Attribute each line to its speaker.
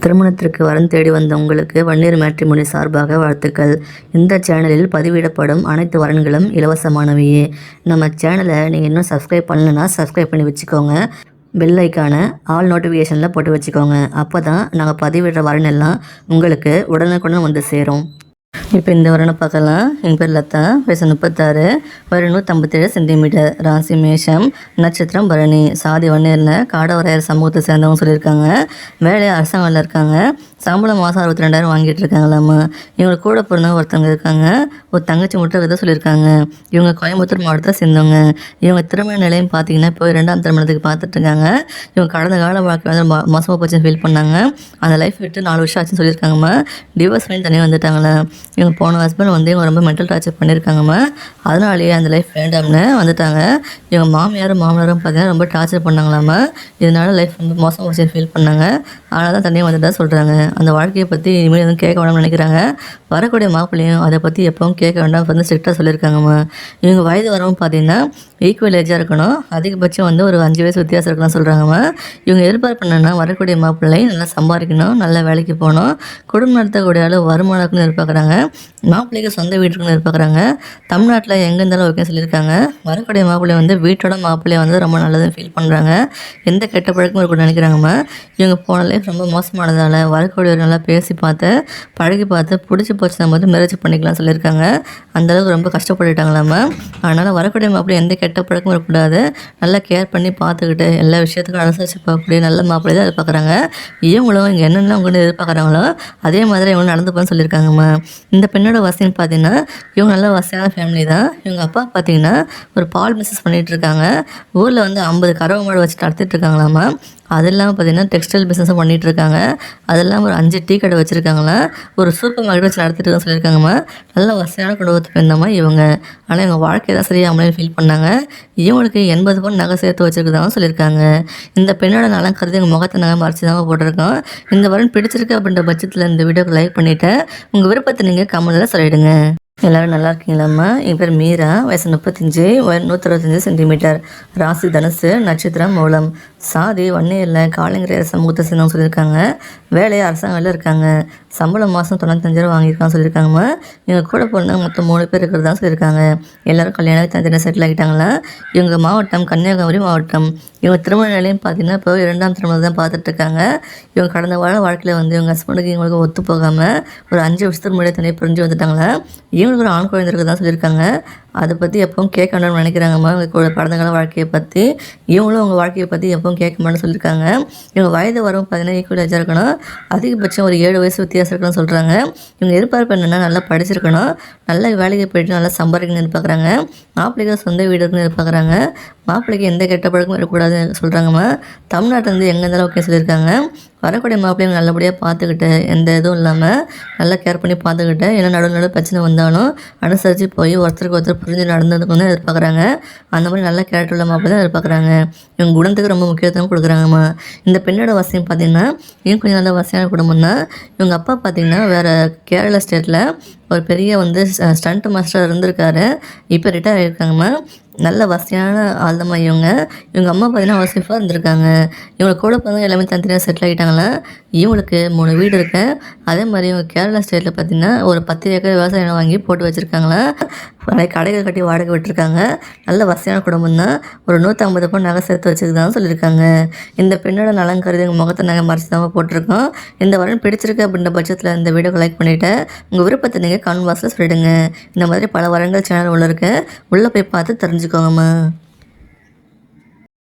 Speaker 1: திருமணத்திற்கு வரன் தேடி வந்த உங்களுக்கு வன்னியர் மேட்ரிமோனி சார்பாக வாழ்த்துக்கள். இந்த சேனலில் பதிவிடப்படும் அனைத்து வரன்களும் இலவசமானவையே. நம்ம சேனலை நீங்கள் இன்னும் சப்ஸ்கிரைப் பண்ணலைன்னா சப்ஸ்கிரைப் பண்ணி வச்சுக்கோங்க. பெல் ஐக்கான ஆல் நோட்டிஃபிகேஷனில் போட்டு வச்சுக்கோங்க. அப்போ தான் நாங்கள் பதிவிடுற வரன் எல்லாம் உங்களுக்கு உடனுக்குடன் வந்து சேரும். இப்போ இந்த வரனை பார்க்கலாம். எங்கள் பேர் லதா, வயசு 36, வயது 157 சென்டிமீட்டர், ராசி மேஷம், நட்சத்திரம் பரணி, சாதி வன்னியரில் காடவரையர் சமூகத்தை சேர்ந்தவங்க சொல்லியிருக்காங்க. வேலையை அரசாங்கத்தில் இருக்காங்க. சம்பளம் மாதம் 62,000 வாங்கிட்டு இருக்காங்களாம்மா. இவங்க கூட பிறந்தவங்க ஒருத்தவங்க இருக்காங்க. ஒரு தங்கச்சி மட்டும் இதை சொல்லியிருக்காங்க. இவங்க கோயம்புத்தூர் மாவட்டத்தை சேர்ந்தவங்க. இவங்க திருமண நிலையம் பார்த்தீங்கன்னா இப்போ 2ஆம் திருமணத்துக்கு பார்த்துட்டு இருக்காங்க. இவங்க கடந்த கால வாழ்க்கை வந்து மோசமாக போச்சுன்னு ஃபீல் பண்ணாங்க. அந்த லைஃப் விட்டு 4 வருஷம் ஆச்சுன்னு சொல்லியிருக்காங்கம்மா. டிவோர்ஸ் பண்ணி தனியாக வந்துட்டாங்களே. இவங்க போன ஹஸ்பண்ட் வந்து இவங்க ரொம்ப மென்டல் டார்ச்சர் பண்ணியிருக்காங்கம்மா. அதனாலேயே அந்த லைஃப் வேண்டாம்னு வந்துட்டாங்க. இவங்க மாமியாரும் மாமனாரும் பார்த்தீங்கன்னா ரொம்ப டார்ச்சர் பண்ணாங்களாம்மா. இதனால லைஃப் ரொம்ப மோசமாக போச்சுன்னு ஃபீல் பண்ணாங்க. அதனால தான் தனியாக வந்துட்டா சொல்கிறாங்க. அந்த வாழ்க்கையை பற்றி இனிமேல் எதுவும் கேட்க வேண்டாம்னு நினைக்கிறாங்க. வரக்கூடிய மாப்பிள்ளையும் அதை பற்றி எப்பவும் கேட்க வேண்டாம் வந்து ஸ்ட்ரிக்டாக சொல்லியிருக்காங்கம்மா. இவங்க வயது வரவும் பார்த்தீங்கன்னா ஈக்குவல் ஏஜாக இருக்கணும். அதிகபட்சம் வந்து ஒரு 5 வயசு வித்தியாசம் இருக்கலாம் சொல்கிறாங்கம்மா. இவங்க எதிர்பார்ப்பு என்னென்னா வரக்கூடிய மாப்பிள்ளை நல்லா சம்பாதிக்கணும், நல்லா வேலைக்கு போகணும், குடும்பம் நடத்தக்கூடிய அளவு வருமானம் இருக்குன்னு எதிர்பார்க்குறாங்க. மாப்பிள்ளைக்கு சொந்த வீடு இருக்குன்னு எதிர்பார்க்குறாங்க. தமிழ்நாட்டில் எங்கே இருந்தாலும் ஓகே சொல்லியிருக்காங்க. வரக்கூடிய மாப்பிள்ளை வந்து வீட்டோட மாப்பிள்ளையை வந்து ரொம்ப நல்லதுன்னு ஃபீல் பண்ணுறாங்க. எந்த கெட்ட பழக்கமும் இருக்குன்னு நினைக்கிறாங்கம்மா. இவங்க போன லைஃப் ரொம்ப மோசமானதால் வரக்கூடியவர் நல்லா பேசி பார்த்து பழகி பார்த்து பிடிச்சி போச்சு நம்ம வந்து மேரேஜ் பண்ணிக்கலாம் சொல்லியிருக்காங்க. அந்தளவுக்கு ரொம்ப கஷ்டப்பட்டுட்டாங்களாம்மா. அதனால் வரக்கூடிய மாப்பிள்ளை எந்த கெட்ட பழக்கமும் இருக்கக்கூடாது, நல்லா கேர் பண்ணி பார்த்துக்கிட்டு எல்லா விஷயத்துக்கும் அனுசரித்து பார்க்கக்கூடிய நல்ல மாப்பிள்ளை தான் எதிர்பார்க்குறாங்க. இவங்களும் இங்கே என்னென்ன அவங்க எதிர்பார்க்குறாங்களோ அதே மாதிரி இவங்க நடந்துப்பான்னு சொல்லியிருக்காங்கம்மா. இந்த பெண்ணோட வசதின்னு பார்த்தீங்கன்னா இவங்க நல்ல வசதியான ஃபேமிலி தான். இவங்க அப்பா பார்த்தீங்கன்னா ஒரு பால் பிஸ்னஸ் பண்ணிகிட்டு இருக்காங்க. ஊரில் வந்து 50 கறவை மாடு வச்சு நடத்திட்டு இருக்காங்களாம்மா. அது இல்லாமல் பார்த்தீங்கன்னா டெக்ஸ்டைல் பிஸ்னஸும் பண்ணிகிட்டு இருக்காங்க. அது இல்லாமல் ஒரு 5 டீ கடை வச்சுருக்காங்களா. ஒரு சூப்பர் மார்க்கெட் வச்சு நடத்திட்டு இருக்கான்னு சொல்லியிருக்காங்கம்மா. நல்ல வசதியான குடும்பத்தை பெண்ணாமல் இவங்க. ஆனால் இவங்க வாழ்க்கை தான் சரியாக அமையன்னு ஃபீல் பண்ணாங்க. இவங்களுக்கு 80 பவுன் நகை சேர்த்து வச்சுருக்குதாங்க சொல்லியிருக்காங்க. இந்த பெண்ணோட நலம் கருதி எங்கள் முகத்தை நகை மறைச்சி தாங்க போட்டிருக்கோம். இந்த வரன் பிடிச்சிருக்கு அப்படின்ற பட்சத்தில் இந்த வீடியோக்கு லைக் பண்ணிவிட்டு உங்கள் விருப்பத்தை நீங்கள் கமெண்ட்டில் சொல்லிவிடுங்க. எல்லோரும் நல்லா இருக்கீங்களாம்மா. என் பேர் மீரா, வயசு 35, 165 சென்டிமீட்டர், ராசி தனுசு, நட்சத்திரம் மூலம், சாதி வன்னியரில் காலங்கரையர் சமூகத்தை சேர்ந்தவங்க சொல்லியிருக்காங்க. வேலையை அரசாங்கத்தில் இருக்காங்க. சம்பளம் மாதம் 95,000 வாங்கியிருக்கான்னு சொல்லியிருக்காங்கம்மா. இவங்க கூட பிறந்தவங்க மொத்தம் 3 பேர் இருக்கிறதா சொல்லியிருக்காங்க. எல்லோரும் கல்யாணம் தனித்தனியாக செட்டில் ஆகிட்டாங்களா. இவங்க மாவட்டம் கன்னியாகுமரி மாவட்டம். இவங்க திருமண நிலையம் பார்த்தீங்கன்னா இப்போ 2ஆம் திருமணம் தான் பார்த்துட்டு இருக்காங்க. இவங்க கடந்த வாழ்க்கையில் வந்து இவங்க ஹஸ்பண்டுக்கு இவங்களுக்கு ஒத்து போகாமல் ஒரு 5 வருஷத்துக்கு முன்னாடி தனியாக பிரிஞ்சு வந்துட்டாங்களா. இவங்களுக்கு ஒரு ஆண் குழந்தை இருக்கிறதா சொல்லியிருக்காங்க. அதை பற்றி எப்பவும் கேட்க வேண்டாம்னு நினைக்கிறாங்கம்மா. இவங்க கடந்த கால வாழ்க்கையை பற்றி இவங்களும் அவங்க வாழ்க்கையை பற்றி எப்பவும் கேட்க மாட்டேன்னு சொல்லியிருக்காங்க. இவங்க வயது வரவும் பார்த்தீங்கன்னா ஈக்குவல் ஏஜாக இருக்கணும். அதிகபட்சம் ஒரு 7 வயசு வித்தியாசம் இருக்கணும்னு சொல்கிறாங்க. இவங்க எதிர்பார்ப்பு என்னென்னா நல்லா படிச்சிருக்கணும், நல்ல வேலைக்கு போய்ட்டு நல்லா சம்பாதிக்கணும்னு எதிர்பார்க்குறாங்க. மாப்பிள்ளைக்கு சொந்த வீடு இருக்குன்னு எதிர்பார்க்குறாங்க. மாப்பிள்ளைக்கு எந்த கெட்ட பழக்கமும் இருக்கக்கூடாதுன்னு சொல்கிறாங்கம்மா. தமிழ்நாட்டிலேருந்து எங்கே இருந்தாலும் ஓகே சொல்லியிருக்காங்க. வரக்கூடிய மாப்பிள்ளைங்க நல்லபடியாக பார்த்துக்கிட்டு எந்த இதுவும் இல்லாமல் நல்லா கேர் பண்ணி பார்த்துக்கிட்டு ஏன்னா நடுநடு பிரச்சனை வந்தாலும் அனுசரித்து போய் ஒருத்தருக்கு ஒருத்தர் புரிஞ்சு நடந்ததுக்கு வந்து எதிர்பார்க்குறாங்க. அந்த மாதிரி நல்ல கேரக்டர் உள்ள மாப்பிள்ளை தான் எதிர்பார்க்குறாங்க. இவங்க குணத்துக்கு ரொம்ப முக்கியத்துவம் கொடுக்குறாங்கம்மா. இந்த பெண்ணோட வசதியும் பார்த்திங்கன்னா இவங்க கொஞ்சம் நல்ல வசதியான குடும்பம் தான். இவங்க அப்பா பார்த்திங்கன்னா வேறு கேரளா ஸ்டேட்டில் ஒரு பெரிய வந்து ஸ்டண்ட் மாஸ்டர் இருந்திருக்காரு. இப்போ ரிட்டையர் ஆகியிருக்காங்கம்மா. நல்ல வசதியான ஆள் தான் இவங்க. இவங்க அம்மா பார்த்தீங்கன்னா ஹவுஸ் ஒய்ஃபாக இருந்திருக்காங்க. இவங்க கூட பிறந்தவங்க எல்லாமே தனித்தனியாக செட்டில் ஆகிட்டாங்களா. இவங்களுக்கு 3 வீடு இருக்கு. அதே மாதிரி இவங்க கேரளா ஸ்டேட்டில் பார்த்தீங்கன்னா ஒரு 10 ஏக்கர் விவசாயம் வாங்கி போட்டு வச்சுருக்காங்களா. நிறைய கடைகள் கட்டி வாடகை விட்டுருக்காங்க. நல்ல வசதியான குடும்பம் தான். ஒரு 150 பவுன் நகை சேர்த்து வச்சுருக்குதான்னு சொல்லியிருக்காங்க. இந்த பெண்ணோட நலம் கருதி எங்கள் முகத்தை நகை மறைச்சி தான் போட்டிருக்கோம். இந்த வரன் பிடிச்சிருக்கு அப்படின்ற பட்சத்தில் இந்த வீடியோக்கு லைக் பண்ணிவிட்டு உங்கள் விருப்பத்தை நீங்கள் கமெண்ட் பாக்ஸில் சொல்லிவிடுங்க. இந்த மாதிரி பல வரங்கள் சேனல் உள்ளே போய் பார்த்து தெரிஞ்சுக்கோங்கம்மா.